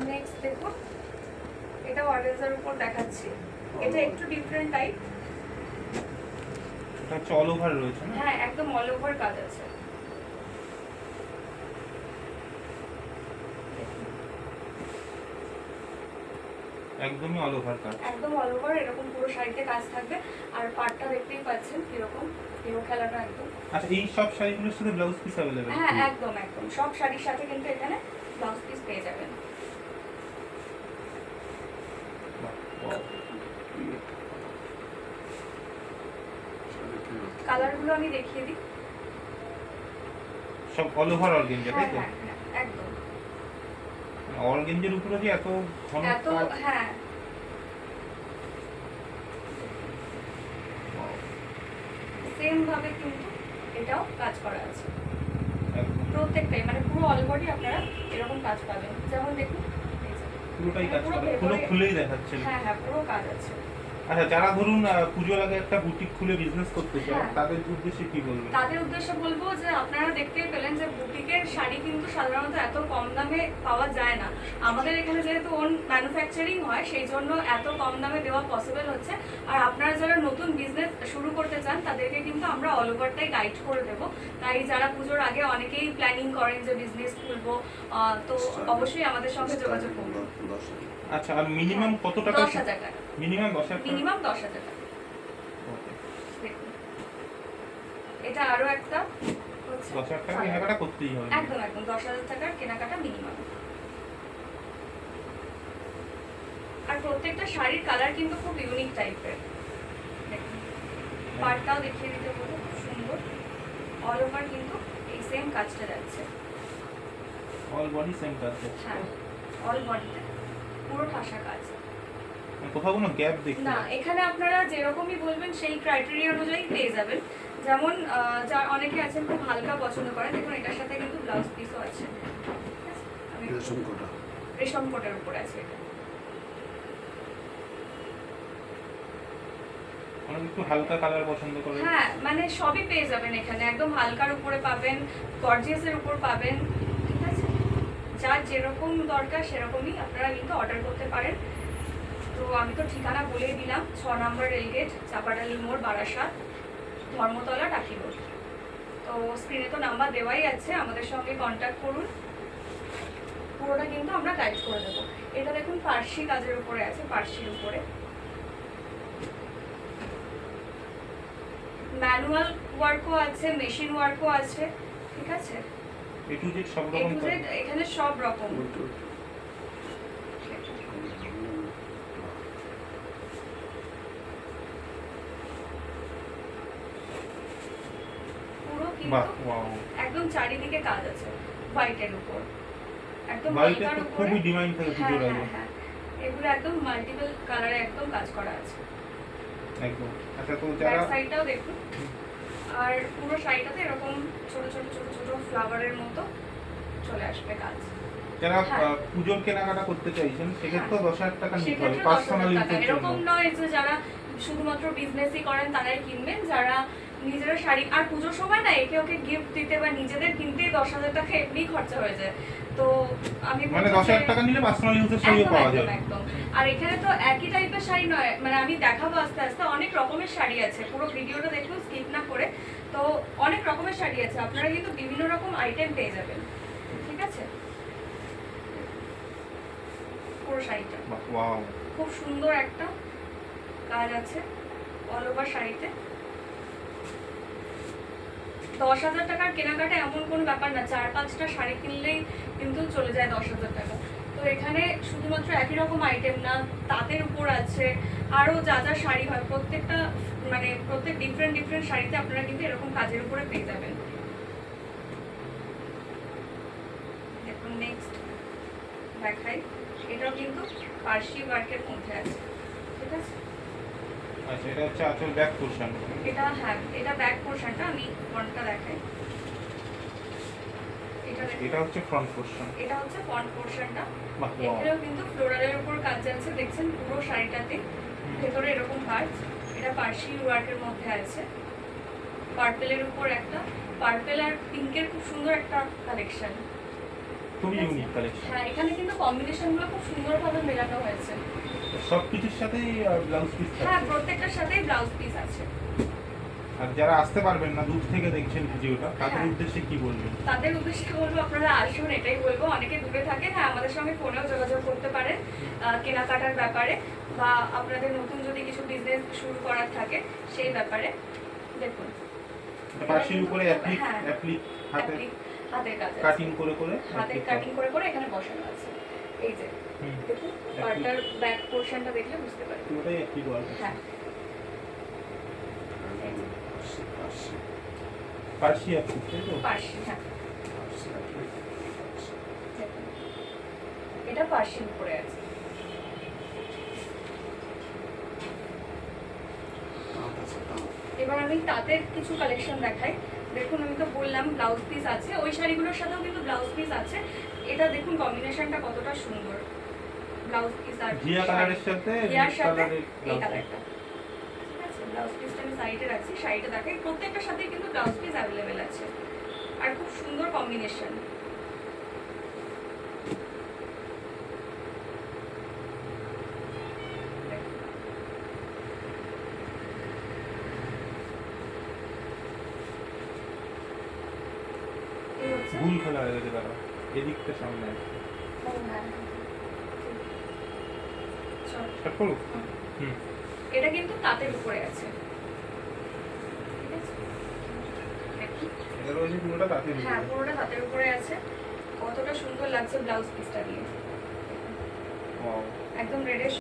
Next দেখুন, এটা organza উপর দেখাচ্ছি। এটা একটু ডিফারেন্ট টাইপ। এটা অল ওভার রয়েছে না? হ্যাঁ, একদম অল ওভার কাজ আছে। একদমই অল ওভার কাজ। একদম অল ওভার এরকম পুরো শাড়িতে কাজ থাকবে। আর পাটটা দেখতেই পাচ্ছেন কিরকম, হিরো খেলাটা একদম। আচ্ছা, এই সব শাড়িগুলোর সাথে ব্লাউজ পিস अवेलेबल? হ্যাঁ, একদম একদম সব শাড়ির সাথে কিন্তু এখানে ব্লাউজ পিস পেয়ে যাবেন। কালারগুলো আমি দেখিয়ে দিই। সব অল ওভার অর্গানজা, তাই তো? হ্যাঁ, একদম অর্গানজার উপরে যে এত ঘন এত, কাজ। হ্যাঁ সেম ভাবে কিন্তু এটাও কাজ করা আছে একদম প্রত্যেকটাই, মানে পুরো অল বডি আপনারা এরকম কাজ পাবেন। যেমন দেখুন পুরোটাই কাজ পুরো করা, পুরো ভেতরে- খুলেই দেখাচ্ছে। হ্যাঁ হ্যাঁ পুরো কাজ আছে। আচ্ছা, যারা ধরুন পুজোর আগে একটা বুটিক খুলে বিজনেস করতে চায়, হ্যাঁ। তাদের উদ্দেশ্যে কি বলবেন? তাদের উদ্দেশ্যে বলবো যে আপনারা দেখতেই পেলেন যে বুটিকের শাড়ি কিন্তু সাধারণত এত কম দামে পাওয়া যায় না। আমাদের এখানে যেহেতু ওন ম্যানুফ্যাকচারিং হয়, সেই জন্য এত কম দামে দেওয়া পসিবল হচ্ছে। আর আপনারা যারা নতুন বিজনেস শুরু করতে চান তাদেরকে কিন্তু আমরা অল ওভারটাই গাইড করে দেবো। তাই যারা পুজোর আগে অনেকেই প্ল্যানিং করেন যে বিজনেস খুলবো, তো অবশ্যই আমাদের সঙ্গে যোগাযোগ করবো। আচ্ছা, আর মিনিমাম কত টাকা? 10,000 টাকা। মিনিমাম 10,000 টাকা। মিনিমাম 10,000 টাকা। দেখুন, এটা আরো একটা হচ্ছে 10,000 টাকা কেনাকাটা করতেই হবে। একদম একদম 10,000 টাকার কেনাকাটা মিনিমাম। আর প্রত্যেকটা শাড়ির কালার কিন্তু খুব ইউনিক টাইপের। দেখুন, পাড়টাও দেখিয়ে দিতে বলো, খুব সুন্দর অল ওভার কিন্তু এই সেম কাজটা যাচ্ছে। অল বডি সেম কাজ। হ্যাঁ, অল বডিতে পুরো ঠাসা কাজ। কোথাও কোনো গ্যাপ দেখতে না, এখানে আপনারা যেরকমই বলবেন সেই ক্রাইটেরিয়া অনুযায়ী পেয়ে যাবেন। যেমন যা অনেকে আছেন খুব হালকা পছন্দ করেন, দেখুন এটার সাথে কিন্তু ব্লাউজ পিসও আছে। রেশম কোটের উপর আছে এটা। অনেক একটু হালকা কালার পছন্দ করে। হ্যাঁ, মানে সবই পেয়ে যাবেন এখানে, একদম হালকার উপরে পাবেন, গর্জিয়াসের উপর পাবেন, ঠিক আছে? যার যেরকম দরকার সেরকমই আপনারা কিন্তু অর্ডার করতে পারেন। তো আমি তো ঠিকানা বলেই দিলাম, 6 নম্বর রেলগেট, চাপাডালি মোড়, বারাসাত, ধর্মতলা, টাকি রোড। তো স্ক্রিনে তো নাম্বার দেওয়াই আছে, আমাদের সঙ্গে কন্ট্যাক্ট করুন। পুরোটা কিন্তু আমরা গাইড করে দেবো। এটা দেখুন পার্সি কাজের উপরে আছে, পার্সির উপরে ম্যানুয়াল ওয়ার্কও আছে, মেশিন ওয়ার্কও আছে, ঠিক আছে? এ টু জেড সব এ রকম টু কাজ। জেড এখানে সব রকম। পুরো বাহ, কিন্তু ওয়াও। একদম চারিদিকে কাজ আছে হোয়াইটের উপর, একদম হোয়াইটের হালকার তো উপরে। খুবই ডিমান্ড থাকে হ্যাঁ পুজোর হ্যাঁ আগে। হ্যাঁ, এগুলো একদম মাল্টিপল কালারে একদম কাজ করা আছে। একদম। আচ্ছা, তো ব্যাক যারা সাইডটাও দেখুন। আর পুরো শাড়িটাতে এরকম ছোট ছোট ছোট ছোট ফ্লাওয়ারের মতো চলে আসবে কাজ। যারা হ্যাঁ। পুজোর কেনাকাটা করতে চাইছেন, সেক্ষেত্রে হ্যাঁ। 10,000 টাকা নিতে হবে সেক্ষেত্রে পার্সোনাল 10,000 টাকা। ইউজের জন্য। এরকম নয় যে যারা শুধুমাত্র বিজনেসই করেন তারাই কিনবেন। যারা নিজেরা শাড়ি আর পুজোর সময় না একে ওকে গিফট দিতে বা নিজেদের কিনতেই 10,000 টাকা এমনি খরচা হয়ে যায়। তো আমি মানে বলবো 10,000 যে- টাকা নিলে পার্সোনাল ইউজের শাড়িও একদম, পাওয়া একদম, যাবে। একদম। আর এখানে তো একই টাইপের শাড়ি নয়, মানে আমি দেখাবো আস্তে আস্তে, অনেক রকমের শাড়ি আছে। পুরো ভিডিওটা দেখুন স্কিপ না করে। তো অনেক রকমের শাড়ি আছে, আপনারা কিন্তু বিভিন্ন রকম আইটেম পেয়ে যাবেন, ঠিক আছে? পুরো শাড়িটা বাহ, ওয়াও। খুব সুন্দর একটা কাজ আছে অল ওভার শাড়িতে। 10,000 টাকার কেনাকাটা এমন কোনো ব্যাপার না, 4-5টা শাড়ি কিনলেই কিন্তু চলে যায় 10,000 টাকা। তো এখানে শুধুমাত্র একই রকম আইটেম না, তাঁতের উপর আছে, আরও যা যা শাড়ি হয় প্রত্যেকটা, মানে প্রত্যেক ডিফারেন্ট ডিফারেন্ট শাড়িতে আপনারা কিন্তু এরকম কাজের উপরে পেয়ে যাবেন। দেখুন নেক্সট দেখাই, এটাও কিন্তু পার্সি ওয়ার্কের মধ্যে আছে, ঠিক আছে? আচ্ছা, এটা হচ্ছে আঁচল ব্যাক পোরশন। এটা, হ্যাঁ এটা ব্যাক পোরশনটা, আমি ফ্রন্টটা দেখাই। এটা হচ্ছে ফ্রন্ট পোরশন। এটা হচ্ছে ফ্রন্ট পোরশনটা। বাহ, ওয়াও। এখানেও কিন্তু ফ্লোরালের উপর কাজ আছে, দেখছেন পুরো শাড়িটাতে ভেতরে এরকম কাজ। এটা পার্সি ওয়ার্কের মধ্যে আছে, পার্পেলের উপর একটা, পার্পেল আর পিঙ্কের খুব সুন্দর একটা কালেকশন। খুবই ঠিক আছে? Unique collection. হ্যাঁ, এখানে কিন্তু কম্বিনেশনগুলো খুব সুন্দরভাবে মেলানো হয়েছে। সব কিছুর সাথেই ব্লাউজ পিস হ্যাঁ, থাকছে। প্রত্যেকটার সাথেই ব্লাউজ পিস আছে। আর যারা আসতে পারবেন না, দূর থেকে দেখছেন ভিডিওটা, তাদের হ্যাঁ। উদ্দেশ্যে কি বলবেন? তাদের উদ্দেশ্যে বলবো আপনারা আসুন, এটাই বলবো। অনেকে দূরে থাকে, হ্যাঁ আমাদের সঙ্গে ফোনেও যোগাযোগ করতে পারেন কেনাকাটার ব্যাপারে, বা আপনাদের নতুন যদি কিছু বিজনেস শুরু করার থাকে সেই ব্যাপারে। দেখুন পাশের উপরে হ্যাঁ, অ্যাপ্লিক হাতে হাতের কাজ আছে। কাটিং করে করে হাতের কাটিং করে করে এখানে বসানো আছে। এই যে দেখুন, পার্টার ব্যাক পোর্শনটা দেখলে বুঝতে পারবেন। পুরোটাই অ্যাপ্লিক ওয়ার্ক। হ্যাঁ, পার্সি অ্যাপ্লিক, তাই তো? পার্সি, হ্যাঁ দেখুন, এটা পার্সির উপরে আছে। এবার আমি তাঁতের কিছু কালেকশন দেখাই। দেখুন, আমি তো বললাম ব্লাউজ পিস আছে, ওই শাড়িগুলোর সাথেও কিন্তু ব্লাউজ পিস আছে। এটা দেখুন কম্বিনেশনটা কতটা সুন্দর, ব্লাউজ পিস আর জিয়া কালারের সাথে ইয়ার সাথে কালারের এই কালারটা। ঠিক আছে, ব্লাউজ পিসটা আমি সাইডে রাখছি, শাড়িটা দেখাই। প্রত্যেকটার সাথে কিন্তু ব্লাউজ পিস অ্যাভেলেবেল আছে, আর খুব সুন্দর কম্বিনেশন। এই হচ্ছে ভুল খোলা হয়ে গেছে দাদা, এদিকটা সামনে আছে। ও হ্যাঁ, চল। স্টার্ট করো। হুম। এটা কিন্তু তাঁতের উপরে আছে। ঠিক আছে, দেখুন। এটা রয়েছে পুরোটা তাতে হ্যাঁ, পুরোটা হাতের উপরে আছে। কতটা সুন্দর লাগছে ব্লাউজ পিসটা দিয়ে, ওয়াও। একদম রেডের